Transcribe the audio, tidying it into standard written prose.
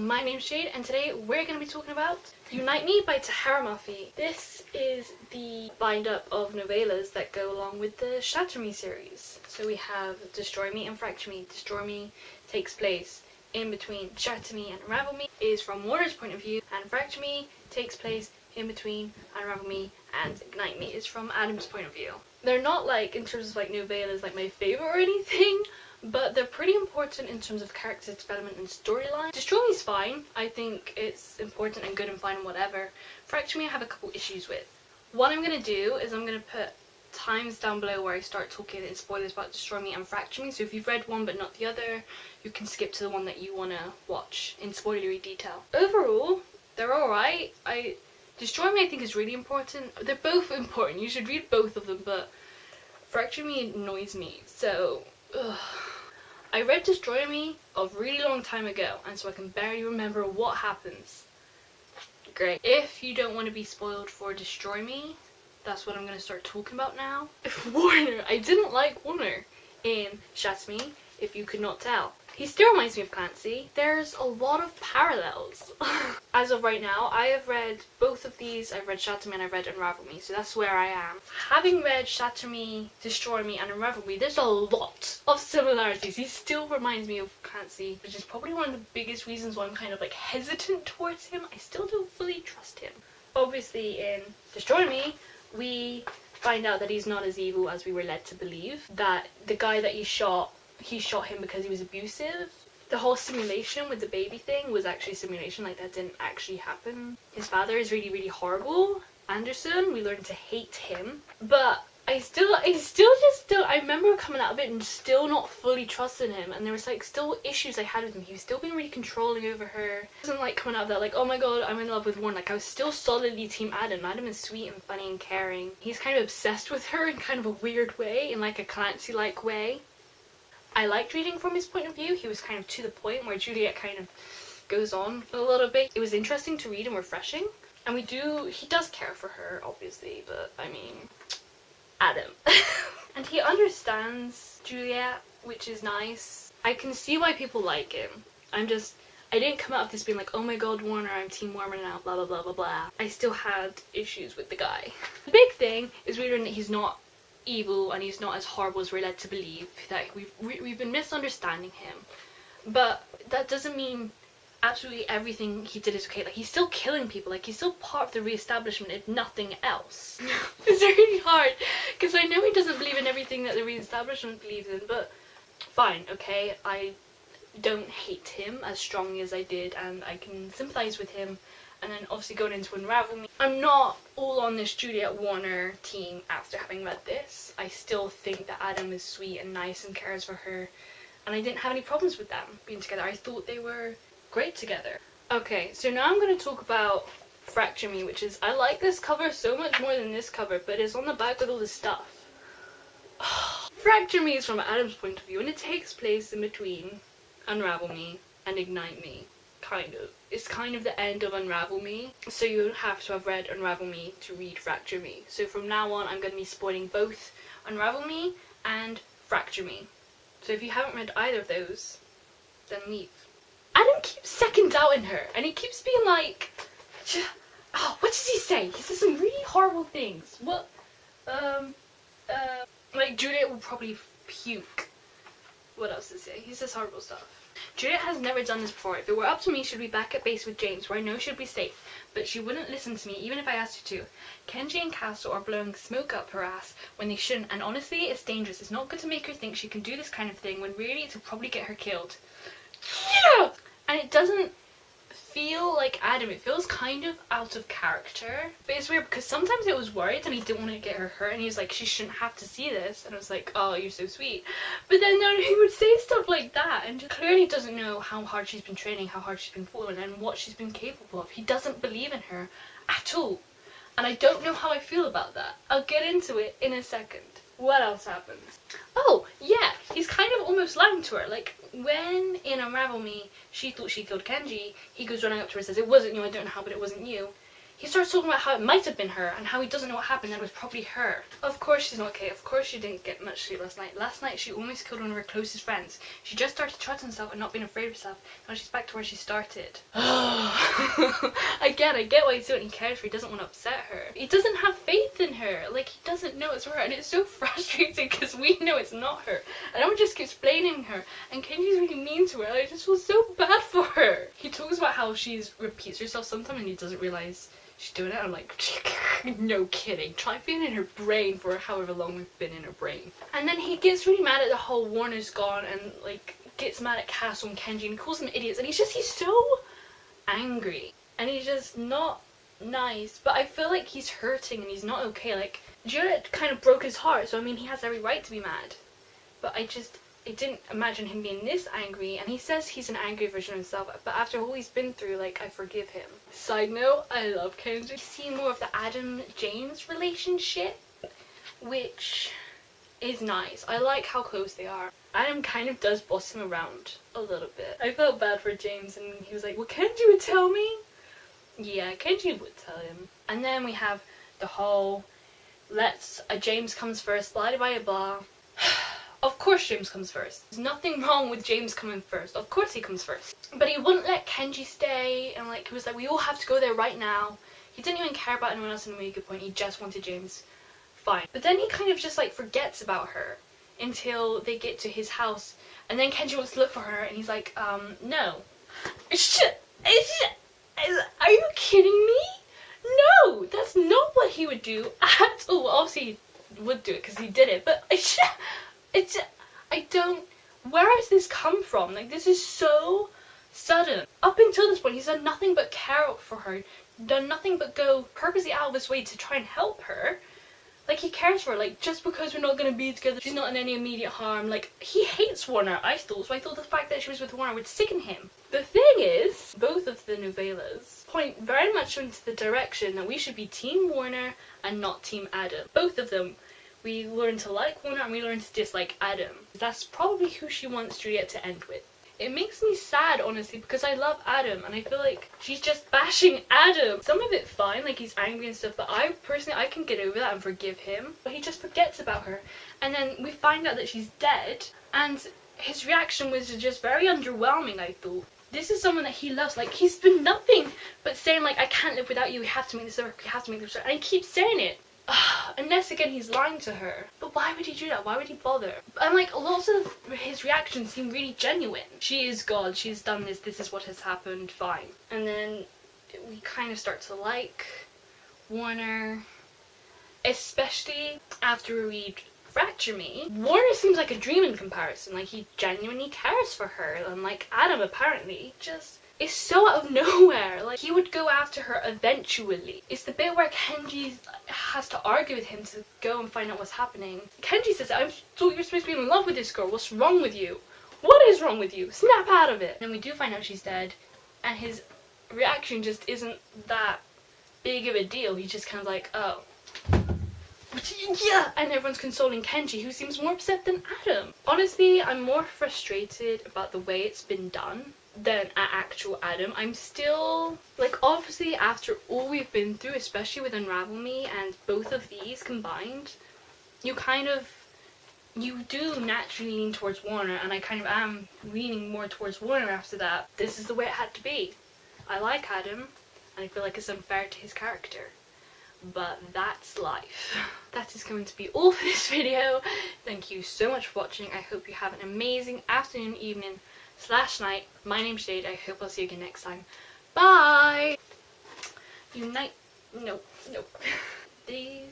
my name's Jade and today we're going to be talking about Unite Me by Tahereh Mafi. This is the bind-up of novellas that go along with the Shatter Me series. So we have Destroy Me and Fracture Me. Destroy Me takes place in between Shatter Me and Unravel Me, is from Warner's point of view, and Fracture Me takes place in between Unravel Me and Ignite Me, is from Adam's point of view. They're not like, in terms of like novellas, like my favourite or anything, but they're pretty important in terms of character development and storyline. Destroy Me is fine. I think it's important and good and fine and whatever. Fracture Me I have a couple issues with. What I'm going to do is I'm going to put times down below where I start talking in spoilers about Destroy Me and Fracture Me, so if you've read one but not the other, you can skip to the one that you want to watch in spoilery detail. Overall, they're alright. Destroy Me I think is really important. They're both important, you should read both of them, but Fracture Me annoys me, so ugh. I read Destroy Me a really long time ago, and so I can barely remember what happens. Great. If you don't want to be spoiled for Destroy Me, that's what I'm going to start talking about now. Warner. I didn't like Warner in Shatter Me, if you could not tell. He still reminds me of Clancy. There's a lot of parallels. As of right now, I have read both of these. I've read Shatter Me and I've read Unravel Me, so that's where I am. Having read Shatter Me, Destroy Me and Unravel Me, there's a lot of similarities. He still reminds me of Clancy, which is probably one of the biggest reasons why I'm kind of like hesitant towards him. I still don't fully trust him. Obviously in Destroy Me, we find out that he's not as evil as we were led to believe. That the guy that he shot him because he was abusive. The whole simulation with the baby thing was actually simulation, like that didn't actually happen. His father is really, really horrible. Anderson, we learned to hate him. But I remember coming out of it and still not fully trusting him, and there was like still issues I had with him. He was still being really controlling over her. It wasn't like coming out of that like, oh my god, I'm in love with Warren. Like I was still solidly team Adam. Adam is sweet and funny and caring. He's kind of obsessed with her in kind of a weird way, in like a Clancy-like way. I liked reading from his point of view. He was kind of to the point, where Juliet kind of goes on a little bit. It was interesting to read and refreshing. And he does care for her, obviously, but I mean, Adam. And he understands Juliet, which is nice. I can see why people like him. I didn't come out of this being like, oh my god, Warner, I'm Team Warner now, blah blah blah blah blah. I still had issues with the guy. The big thing is we learn that he's not evil and he's not as horrible as we're led to believe, that we've been misunderstanding him, but that doesn't mean absolutely everything he did is okay. Like he's still killing people, like he's still part of the re-establishment if nothing else. It's really hard because I know he doesn't believe in everything that the re-establishment believes in, but fine, okay, I don't hate him as strongly as I did and I can sympathize with him. And then obviously going into Unravel Me, I'm not all on this Juliet Warner team after having read this. I still think that Adam is sweet and nice and cares for her, and I didn't have any problems with them being together. I thought they were great together. Okay, so now I'm going to talk about Fracture Me, which is, I like this cover so much more than this cover, but it's on the back with all this stuff. Fracture Me is from Adam's point of view, and it takes place in between Unravel Me and Ignite Me. Kind of. It's kind of the end of Unravel Me, so you have to have read Unravel Me to read Fracture Me. So from now on I'm going to be spoiling both Unravel Me and Fracture Me. So if you haven't read either of those, then leave. Adam keeps second doubting her, and he keeps being like, oh, what does he say? He says some really horrible things. What? Like Juliet will probably puke. What else does he say? He says horrible stuff. Juliet has never done this before. If it were up to me, she'd be back at base with James, where I know she'd be safe. But she wouldn't listen to me, even if I asked her to. Kenji and Castle are blowing smoke up her ass when they shouldn't, and honestly, it's dangerous. It's not good to make her think she can do this kind of thing, when really it'll probably get her killed. Yeah! And it doesn't feel like Adam. It feels kind of out of character. But it's weird, because sometimes it was worried and he didn't want to get her hurt, and he was like, she shouldn't have to see this. And I was like, oh, you're so sweet. But then no, he would say stuff like that, and just clearly doesn't know how hard she's been training, how hard she's been following, and what she's been capable of. He doesn't believe in her at all. And I don't know how I feel about that. I'll get into it in a second. What else happens? Oh, yeah, he's kind of almost lying to her. Like, when in Unravel Me, she thought she killed Kenji, he goes running up to her and says, it wasn't you, I don't know how, but it wasn't you. he starts talking about how it might have been her and how he doesn't know what happened and it was probably her. Of course she's not okay. Of course she didn't get much sleep last night. Last night she almost killed one of her closest friends. She just started trusting herself and not being afraid of herself. Now she's back to where she started. I get why he's doing it. He cares for her. He doesn't want to upset her. He doesn't have faith in her. Like, he doesn't know it's her, and it's so frustrating because we know it's not her. And everyone just keeps blaming her, and Kenji's really mean to her, and I just feel so bad for her. He talks about how she repeats herself sometimes and he doesn't realise she's doing it. I'm like, no kidding. Try being in her brain for however long we've been in her brain. And then he gets really mad at the whole Warner's gone and like gets mad at Castle and Kenji and he calls them idiots, and he's so angry and he's just not nice. But I feel like he's hurting and he's not okay. Like, Jade kind of broke his heart, so I mean he has every right to be mad. But I didn't imagine him being this angry, and he says he's an angry version of himself, but after all he's been through, like, I forgive him. Side note, I love Kenji. See more of the Adam-James relationship, which is nice. I like how close they are. Adam kind of does boss him around a little bit. I felt bad for James, and he was like, well, Kenji would tell me? Yeah, Kenji would tell him. And then we have the whole, James comes first, blah blah blah. Of course James comes first. There's nothing wrong with James coming first. Of course he comes first. But he wouldn't let Kenji stay, and like he was like, we all have to go there right now. He didn't even care about anyone else in a really good point. He just wanted James. Fine. But then he kind of just like forgets about her until they get to his house, and then Kenji wants to look for her and he's like, no. Are you kidding me? No, that's not what he would do at all. Obviously he would do it because he did it, but where has this come from? Like, this is so sudden. Up until this point, he's done nothing but care for her, done nothing but go purposely out of his way to try and help her. Like, he cares for her. Like, just because we're not gonna be together, she's not in any immediate harm. Like, he hates Warner, I thought, so I thought the fact that she was with Warner would sicken him. The thing is, both of the novellas point very much into the direction that we should be Team Warner and not Team Adam. Both of them. We learn to like Warner and we learn to dislike Adam. That's probably who she wants Juliet to end with. It makes me sad, honestly, because I love Adam and I feel like she's just bashing Adam. Some of it fine, like he's angry and stuff, but I can get over that and forgive him. But he just forgets about her. And then we find out that she's dead, and his reaction was just very underwhelming, I thought. This is someone that he loves. Like, he's been nothing but saying, like, I can't live without you, we have to make this work, we have to make this work. And he keeps saying it. Unless, again, he's lying to her. But why would he do that? Why would he bother? And, like, lots of his reactions seem really genuine. She is God, she's done this, this is what has happened, fine. And then we kind of start to like Warner, especially after we read Fracture Me. Warner seems like a dream in comparison. Like, he genuinely cares for her, unlike Adam, apparently. Just... it's so out of nowhere. Like, he would go after her eventually. It's the bit where Kenji has to argue with him to go and find out what's happening. Kenji says, I thought you were supposed to be in love with this girl. What's wrong with you? What is wrong with you? Snap out of it. And we do find out she's dead, and his reaction just isn't that big of a deal. He's just kind of like, oh. Yeah! And everyone's consoling Kenji, who seems more upset than Adam. Honestly, I'm more frustrated about the way it's been done than at actual Adam. I'm still, like, obviously after all we've been through, especially with Unravel Me and both of these combined, you do naturally lean towards Warner, and I kind of am leaning more towards Warner after that. This is the way it had to be. I like Adam, and I feel like it's unfair to his character. But that's life. That is going to be all for this video. Thank you so much for watching. I hope you have an amazing afternoon, evening, / night. My name's Jade. I hope I'll see you again next time. Bye! Unite. No. These